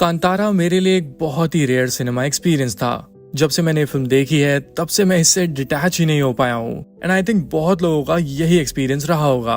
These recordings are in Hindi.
कांतारा मेरे लिए एक बहुत ही रेयर सिनेमा एक्सपीरियंस था। जब से मैंने फिल्म देखी है तब से मैं इससे डिटैच ही नहीं हो पाया हूँ एंड आई थिंक बहुत लोगों का यही एक्सपीरियंस रहा होगा।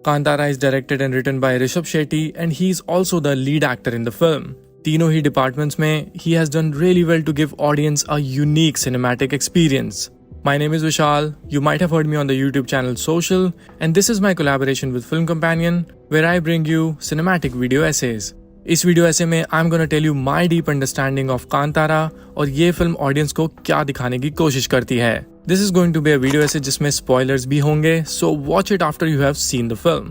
Kantara is directed and written by Rishabh Shetty and he is also the lead actor in the film. तीनों ही डिपार्टमेंट्स में ही has done really well to give audience a unique cinematic experience. My name is Vishal. You might have heard me on the YouTube channel Social, and this is my collaboration with Film Companion, where I bring you cinematic video essays. इस वीडियो ऐसे में I'm gonna tell you my deep understanding of Kantara और ये फिल्म ऑडियंस को क्या दिखाने की कोशिश करती है। This is going to be a video essay जिसमें spoilers भी होंगे, so watch it after you have seen the film.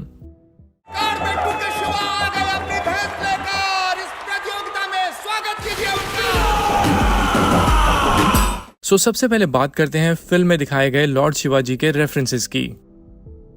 सबसे पहले बात करते हैं फिल्म में दिखाए गए लॉर्ड शिवाजी के रेफरेंसेस की।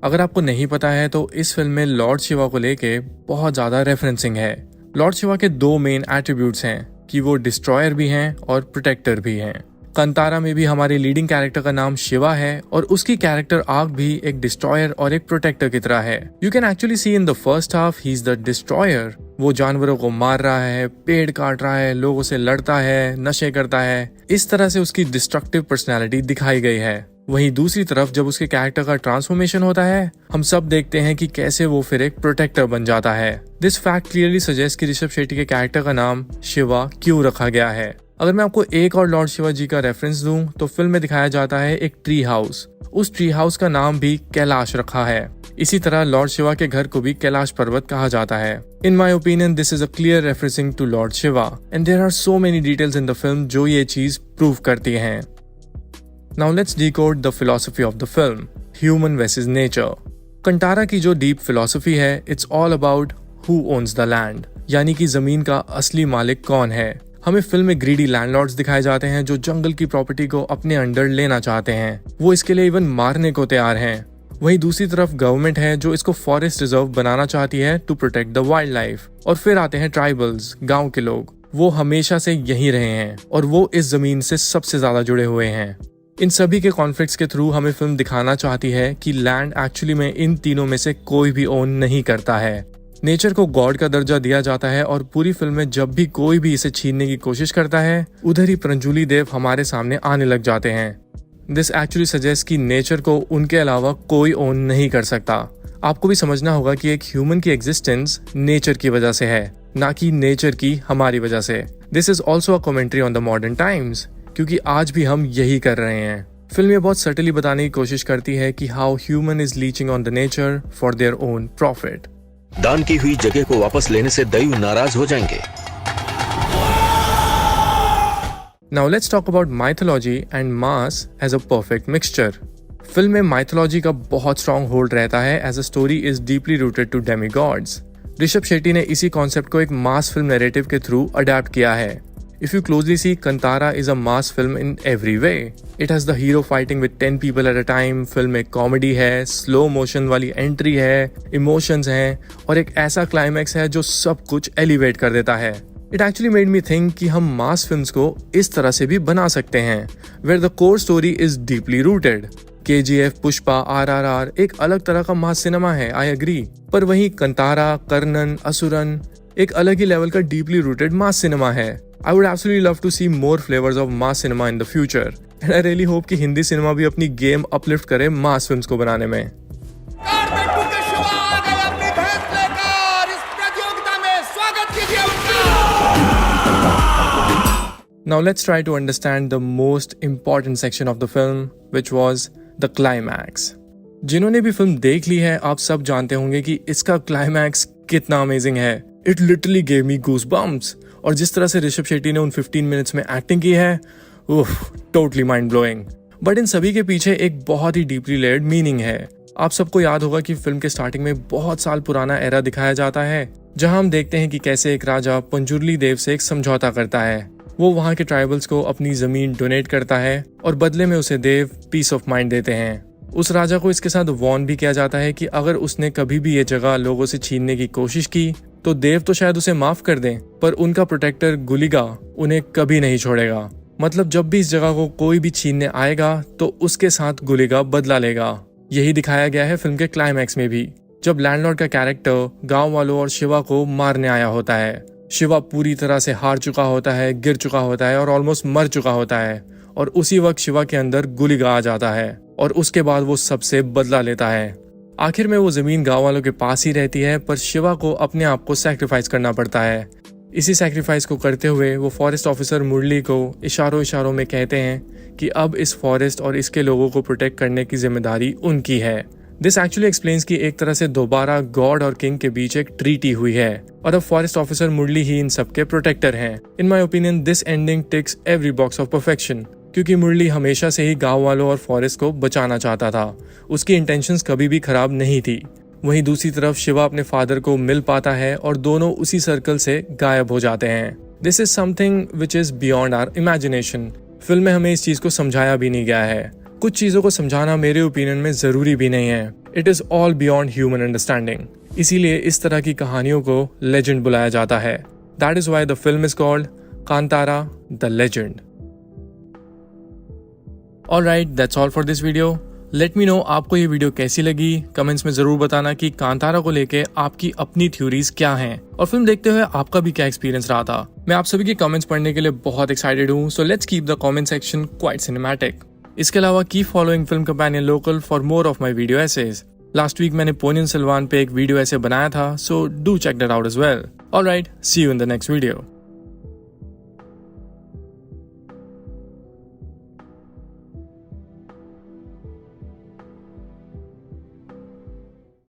अगर आपको नहीं पता है तो इस फिल्म में लॉर्ड शिवा को लेके बहुत ज्यादा रेफरेंसिंग है। लॉर्ड शिवा के दो मेन एट्रीब्यूट्स हैं कि वो डिस्ट्रॉयर भी हैं और प्रोटेक्टर भी हैं। कांतारा में भी हमारे लीडिंग कैरेक्टर का नाम शिवा है और उसकी कैरेक्टर आर्क भी एक डिस्ट्रॉयर और एक प्रोटेक्टर की तरह है। You can actually see in the first half he is the destroyer. वो जानवरों को मार रहा है, पेड़ काट रहा है, लोगों से लड़ता है, नशे करता है। इस तरह से उसकी डिस्ट्रक्टिव पर्सनैलिटी दिखाई गई है। वहीं दूसरी तरफ जब उसके कैरेक्टर का ट्रांसफॉर्मेशन होता है, हम सब देखते हैं कि कैसे वो फिर एक प्रोटेक्टर बन जाता है। दिस फैक्ट क्लियरली सजेस्ट कि ऋषभ शेट्टी के कैरेक्टर का नाम शिवा क्यों रखा गया है। अगर मैं आपको एक और लॉर्ड शिवा जी का रेफरेंस दूं तो फिल्म में दिखाया जाता है एक ट्री हाउस। उस ट्री हाउस का नाम भी कैलाश रखा है। इसी तरह लॉर्ड शिवा के घर को भी कैलाश पर्वत कहा जाता है। In my opinion this is a clear referencing to lord Shiva and there are so many details in the film जो ये चीज प्रूव करती हैं। Now let's decode the philosophy of the film, human versus nature. Kantara की जो डीप फिलॉसफी है, it's all about who owns the land, यानी कि जमीन का असली मालिक कौन है। हमें फिल्म में ग्रीडी लैंडलॉर्ड्स दिखाए जाते हैं जो जंगल की प्रॉपर्टी को अपने अंडर लेना चाहते हैं। वो इसके लिए इवन मारने को तैयार हैं। वहीं दूसरी तरफ गवर्नमेंट है जो इसको फॉरेस्ट रिजर्व बनाना चाहती है to protect the wildlife. और फिर आते हैं ट्राइबल्स, गांव के लोग। वो हमेशा से यहीं रहे हैं और वो इस जमीन से सबसे ज्यादा जुड़े हुए हैं। इन सभी के कॉन्फ्लिक्ट्स के थ्रू हमें फिल्म दिखाना चाहती है कि लैंड एक्चुअली में इन तीनों में से कोई भी ओन नहीं करता है। नेचर को गॉड का दर्जा दिया जाता है और पूरी फिल्म में जब भी कोई भी इसे छीनने की कोशिश करता है, उधर ही पंजुली देव हमारे सामने आने लग जाते हैं। दिस एक्चुअली सजेस्ट कि नेचर को उनके अलावा कोई ओन नहीं कर सकता। आपको भी समझना होगा कि एक ह्यूमन की एग्जिस्टेंस नेचर की वजह से है, ना कि नेचर की हमारी वजह से। This is also a commentary on the modern times, क्योंकि आज भी हम यही कर रहे हैं। फिल्म ये बहुत सटली बताने की कोशिश करती है कि how human is leaching on the nature for their own profit. दान की हुई जगह को वापस लेने से दैव नाराज हो जाएंगे। Now let's talk about mythology and mass as a perfect mixture. Film में mythology का बहुत strong hold रहता है as a story is deeply rooted to demigods. Rishabh Shetty ने इसी कॉन्सेप्ट को एक मास फिल्म नैरेटिव के थ्रू अडेप्ट किया है। If you closely see, Kantara is a mass film in every way. It has the hero fighting with 10 people at a time. Film में कॉमेडी है, स्लो मोशन वाली एंट्री है, इमोशंस हैं और एक ऐसा क्लाइमैक्स है जो सब कुछ एलिवेट कर देता है। It actually made me think कि हम मास फिल्म्स को इस तरह से भी बना सकते हैं, where the core story is deeply rooted. KGF, Pushpa, RRR एक अलग तरह का मास सिनेमा है, I agree. पर वहीं कंतारा, कर्णन, असुरन एक अलग ही लेवल का डीपली रूटेड मास सिनेमा है। I would absolutely love to see more flavors of mass cinema in the future. And I really hope कि हिंदी सिनेमा भी अपनी गेम अपलिफ्ट करे मास फिल्म्स को बनाने में। Now let's try to understand the most important section of the film, which was the climax. जिन्होंने भी फिल्म देख ली है, आप सब जानते होंगे कि इसका क्लाइमैक्स कितना अमेजिंग है। It literally gave me goosebumps. और जिस तरह से ऋषभ शेट्टी ने उन 15 मिनट्स में एक्टिंग की है, totally mind blowing. But in सभी के पीछे एक बहुत ही डीपली लेयर्ड मीनिंग है। आप सबको याद होगा कि फिल्म के स्टार्टिंग में बहुत साल पुराना एरा दिखाया जाता है, जहां हम देखते हैं कि कैसे एक राजा पंजुर्ली देव से एक समझौता करता है। वो वहां के ट्राइबल्स को अपनी जमीन डोनेट करता है और बदले में उसे देव पीस ऑफ माइंड देते हैं। उस राजा को इसके साथ वॉर्न भी किया जाता है कि अगर उसने कभी भी ये जगह लोगों से छीनने की कोशिश की तो देव तो शायद उसे माफ कर दें, पर उनका प्रोटेक्टर गुलिगा उन्हें कभी नहीं छोड़ेगा। मतलब जब भी इस जगह को कोई भी छीनने आएगा तो उसके साथ गुलिगा बदला लेगा। यही दिखाया गया है फिल्म के क्लाइमैक्स में भी, जब लैंडलॉर्ड का कैरेक्टर गांव वालों और शिवा को मारने आया होता है। शिवा पूरी तरह से हार चुका होता है, गिर चुका होता है और ऑलमोस्ट मर चुका होता है। और उसी वक्त शिवा के अंदर गुलिगा आ जाता है और उसके बाद वो सबसे बदला लेता है। आखिर में वो जमीन गांव वालों के पास ही रहती है, पर शिवा को अपने आप को सैक्रिफाइस करना पड़ता है। इसी सैक्रिफाइस को करते हुए वो फॉरेस्ट ऑफिसर मुरली को इशारों में कहते हैं कि अब इस फॉरेस्ट और इसके लोगों को प्रोटेक्ट करने की जिम्मेदारी उनकी है। दिस एक्चुअली एक्सप्लेन्स कि एक तरह से दोबारा गॉड और किंग के बीच एक ट्रीटी हुई है और अब फॉरेस्ट ऑफिसर मुरली ही इन सबके प्रोटेक्टर हैं। In my opinion this ending ticks every box of perfection, क्योंकि मुरली हमेशा से ही गांव वालों और फॉरेस्ट को बचाना चाहता था। उसकी इंटेंशंस कभी भी खराब नहीं थी। वहीं दूसरी तरफ शिवा अपने फादर को मिल पाता है और दोनों उसी सर्कल से गायब हो जाते हैं। This is something which is beyond our imagination. Film में हमें इस चीज को समझाया भी नहीं गया है। कुछ चीजों को समझाना मेरे ओपिनियन में जरूरी भी नहीं है। It is all beyond human understanding. इसीलिए इस तरह की कहानियों को लेजेंड बुलाया जाता है। That is why the film is called Kantara the legend. Alright, that's all for this video. Let me know आपको ये वीडियो कैसी लगी। कमेंट्स में जरूर बताना कि कांतारा को लेके आपकी अपनी थ्योरीज क्या हैं और फिल्म देखते हुए आपका भी क्या एक्सपीरियंस रहा था। मैं आप सभी के कमेंट्स पढ़ने के लिए बहुत एक्साइटेड हूँ, so let's keep the comment section quite cinematic. इसके अलावा keep following Film Companion Local for more of my video essays. Last week मैंने पोनियन सिल्वान पे एक वीडियो ऐसे बनाया था, so do check that out as well. Alright, see you in the next video.